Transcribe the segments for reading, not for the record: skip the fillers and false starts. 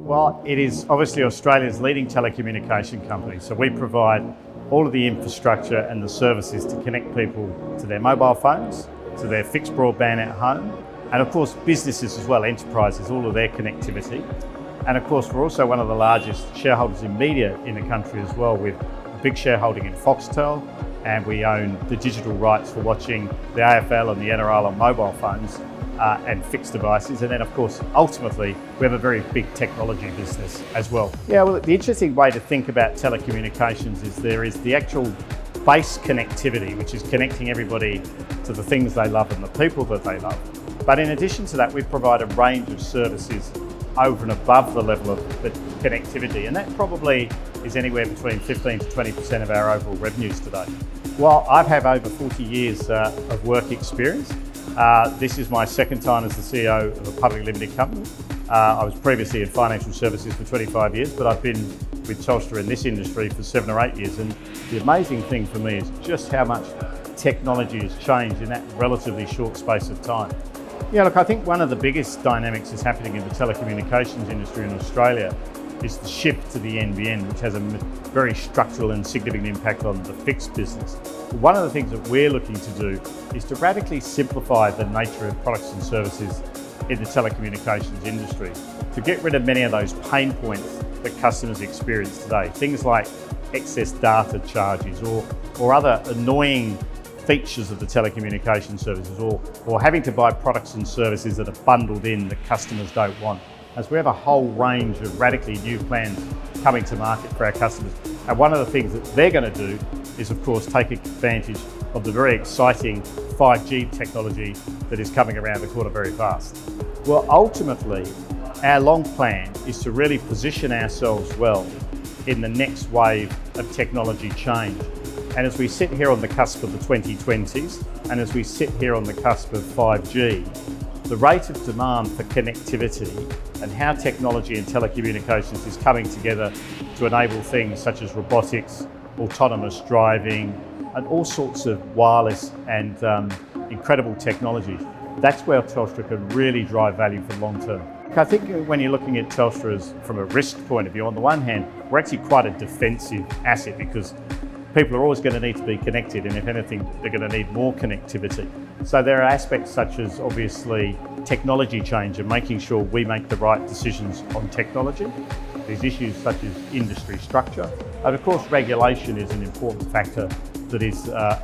Well, it is obviously Australia's leading telecommunication company, so we provide all of the infrastructure and the services to connect people to their mobile phones, to their fixed broadband at home, and of course businesses as well, enterprises, all of their connectivity. And of course we're also one of the largest shareholders in media in the country as well, with a big shareholding in Foxtel, and we own the digital rights for watching the AFL and the NRL on mobile phones and fixed devices. And then of course, ultimately, we have a very big technology business as well. Yeah, well, the interesting way to think about telecommunications is there is the actual base connectivity, which is connecting everybody to the things they love and the people that they love. But in addition to that, we provide a range of services over and above the level of the connectivity. And that probably is anywhere between 15 to 20% of our overall revenues today. Well, I have over 40 years of work experience. This is my second time as the CEO of a public limited company. I was previously in financial services for 25 years, but I've been with Telstra in this industry for 7 or 8 years. And the amazing thing for me is just how much technology has changed in that relatively short space of time. Yeah, look, I think one of the biggest dynamics that's happening in the telecommunications industry in Australia is the shift to the NBN, which has a very structural and significant impact on the fixed business. One of the things that we're looking to do is to radically simplify the nature of products and services in the telecommunications industry, to get rid of many of those pain points that customers experience today. Things like excess data charges or other annoying features of the telecommunication services, or having to buy products and services that are bundled in that customers don't want. As we have a whole range of radically new plans coming to market for our customers. And one of the things that they're going to do is, of course, take advantage of the very exciting 5G technology that is coming around the corner very fast. Well, ultimately, our long plan is to really position ourselves well in the next wave of technology change. And as we sit here on the cusp of the 2020s, and as we sit here on the cusp of 5G, the rate of demand for connectivity and how technology and telecommunications is coming together to enable things such as robotics, autonomous driving, and all sorts of wireless and incredible technologies. That's where Telstra can really drive value for long term. I think when you're looking at Telstra from a risk point of view, on the one hand, we're actually quite a defensive asset because people are always going to need to be connected, and if anything, they're going to need more connectivity. So there are aspects such as obviously technology change and making sure we make the right decisions on technology. There's issues such as industry structure, and of course regulation is an important factor that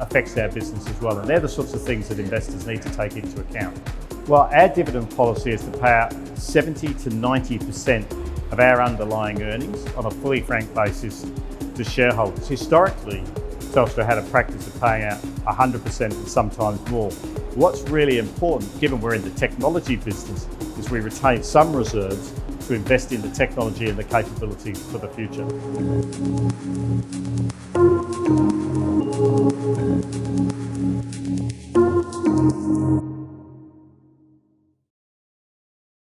affects our business as well, and they're the sorts of things that investors need to take into account. Well, our dividend policy is to pay out 70 to 90% of our underlying earnings on a fully franked basis to shareholders. Historically, Telstra had a practice of paying out 100% and sometimes more. What's really important, given we're in the technology business, is we retain some reserves to invest in the technology and the capabilities for the future.